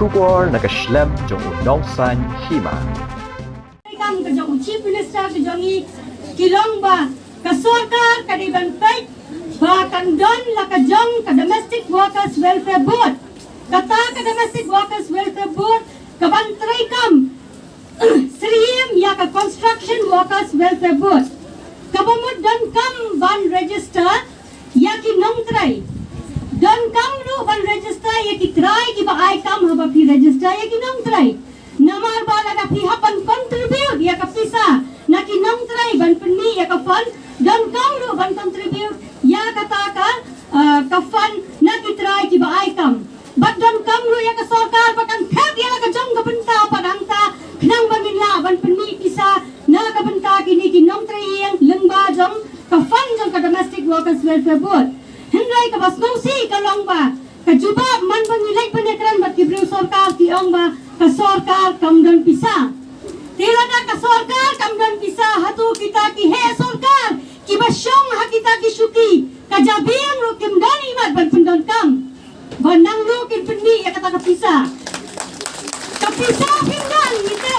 Kubor nakaslem jong unongsan hima. Kam ka jong Chief Minister ka jong kilong ba ka sarkar ka dibantai ba kandon la ka jong ka Domestic Workers Welfare Board kata ka Domestic Workers Welfare Board ka bantrai kam Sriem ya ka Construction Workers Welfare Board ka bamud dan kam ban register ya ki nongtrai dan kam lu ban register ya ki try ki ba ai kam haba pi register ya ki nongtrai namar bala na pihapan contribute ya ka pisa na ki nongtrai ban penni ya ka fund dan kam lu ban contribute ya kata ka fund na ki try ki ba ai kam but dan kam lu ya ka sarkar bakan thap ya ka jong ka benta padangta nang banginla ban penni pisa na ka benta kini ki nongtrai yang lengba jong ka fund jong ka Domestic Workers Welfare Board hindai ka bas si ka longba ka jubab man bangilai penekran bat ki bru sarkar ki ongba ka sarkar kamdan pisa tila na ka sarkar kamdan pisa hatu kita ki he sarkar ki basyong ha kita ki suki ka jabiang ro kimdan imat ban pendan kam banang ro kin pendi ya kata ka pisa pindan kita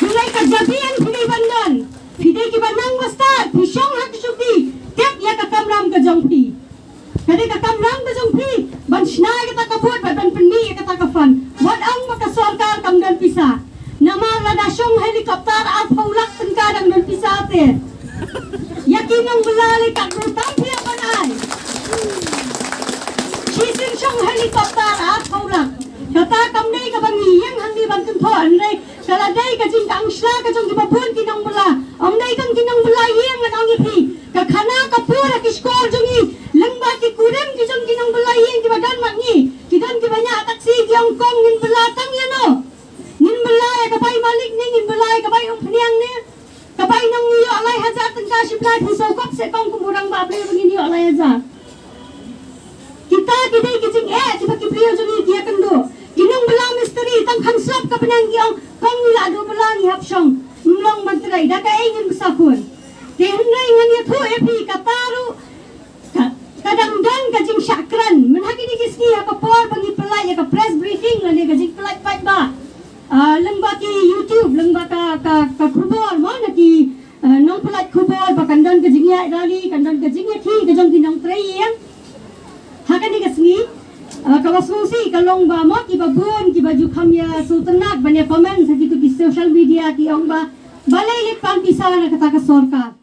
mulai ka jabiang pili bandan pide ki banang basta basyong ha ki suki tek ya ka kamram ka jongpi kadi ka kamram ka jongpi ban snai ka ta buat ban pendi ya kata ka fan wat ang maka sarkar kamdan pisa nama ladasyong helikopter al paulak tengkadang dan pisa te yakin ang belalay ka rutam pia banay sising syong helikopter al paulak kata kamday ka bangiyang handi bantun to anday kaladay ka jing ka angsla ka jong gibabun kinang bala amday kang kinang bala yang at ang ipi kakana ka pura ki skol jongi lengba ki kurem ki jong kinang bala yang gibadan mangi kidan gibanya taksi ki Hongkong ngin belatang yano ngin belay kabay malik ni ngin belay kabay peniang ni kabay nang iyo alay hazat tengka siblay pusau kop se kong kumurang bablay begini alay hazat kita kidai kicing tiba kipriyo jongi dia kendo kinang bela misteri tang khansap ka penang giong kong nila do bela ni hapsyong mlong mantrai da ka ingin besakun tehnai ngan ya thu epi kataru kadang-kadang kajing syakran menhaki di kisni ya ka por bagi pelai ya ka press briefing la ni kajing pelai pat ba lengba ki YouTube lengba ka kubor mana ki nong pelai kubor ba kandon kajing ya rali kandon kajing ya thi kajong kinong trai yang hakan ni kisni kawasmusi kalong ba mo ki babun ki baju khamya sultanat bane comment sa gitu ki social media ki ong ba balay lit pang pisa na kata ka sarkar